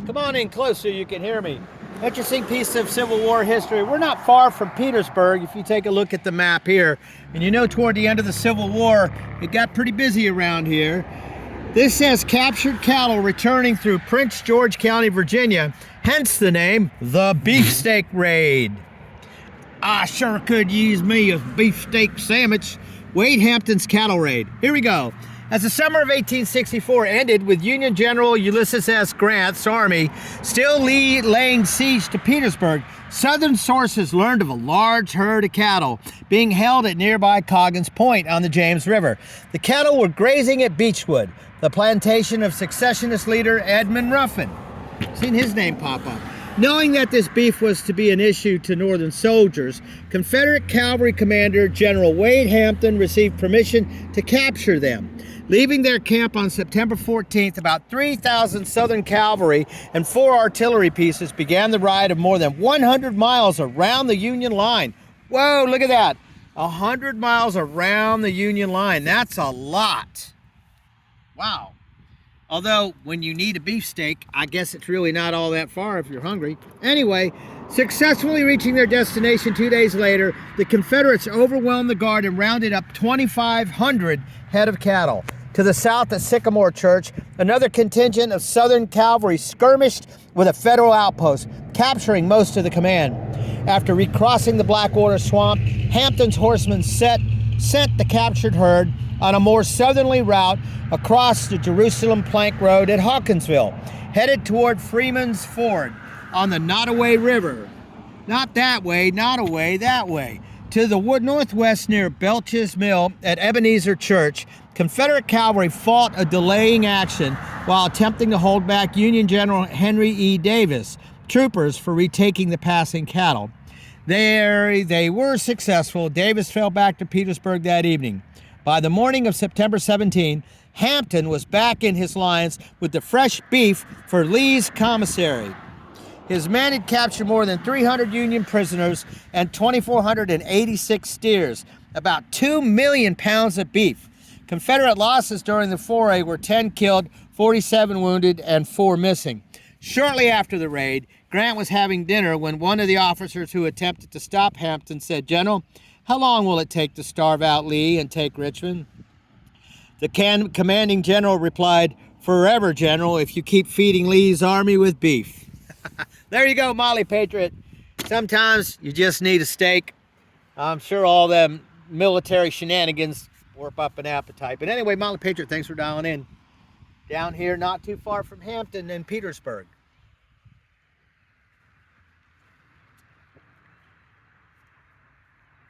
Come on in closer, you can hear me. Interesting piece of Civil War history. We're not far from Petersburg if you take a look at the map here. And you know toward the end of the Civil War, it got pretty busy around here. This says captured cattle returning through Prince George County, Virginia, hence the name, the Beefsteak Raid. I sure could use me a beefsteak sandwich. Wade Hampton's cattle raid. Here we go. As the summer of 1864 ended with Union General Ulysses S. Grant's army still laying siege to Petersburg, Southern sources learned of a large herd of cattle being held at nearby Coggins Point on the James River. The cattle were grazing at Beechwood, the plantation of secessionist leader Edmund Ruffin. Seen his name pop up. Knowing that this beef was to be an issue to Northern soldiers, Confederate Cavalry Commander General Wade Hampton received permission to capture them. Leaving their camp on September 14th, about 3,000 Southern cavalry and 4 artillery pieces began the ride of more than 100 miles around the Union line. Whoa, look at that. 100 miles around the Union line. That's a lot. Wow. Although, when you need a beefsteak, I guess it's really not all that far if you're hungry. Anyway, successfully reaching their destination 2 days later, the Confederates overwhelmed the guard and rounded up 2,500 head of cattle. To the south at Sycamore Church, another contingent of Southern cavalry skirmished with a Federal outpost, capturing most of the command. After recrossing the Blackwater Swamp, Hampton's horsemen sent the captured herd on a more southerly route across the Jerusalem Plank Road at Hawkinsville, headed toward Freeman's Ford on the Nottoway River. Not that way, Nottoway, that way. To the northwest near Belch's Mill at Ebenezer Church, Confederate cavalry fought a delaying action while attempting to hold back Union General Henry E. Davis troopers for retaking the passing cattle. There they were successful. Davis fell back to Petersburg that evening. By the morning of September 17, Hampton was back in his lines with the fresh beef for Lee's commissary. His men had captured more than 300 Union prisoners and 2,486 steers, about 2 million pounds of beef. Confederate losses during the foray were 10 killed, 47 wounded, and 4 missing. Shortly after the raid, Grant was having dinner when one of the officers who attempted to stop Hampton said, "General, how long will it take to starve out Lee and take Richmond?" The commanding general replied, "Forever, General, if you keep feeding Lee's army with beef." There you go, Molly Patriot. Sometimes you just need a steak. I'm sure all them military shenanigans warp up an appetite. But anyway, Molly Patriot, thanks for dialing in. Down here, not too far from Hampton and Petersburg.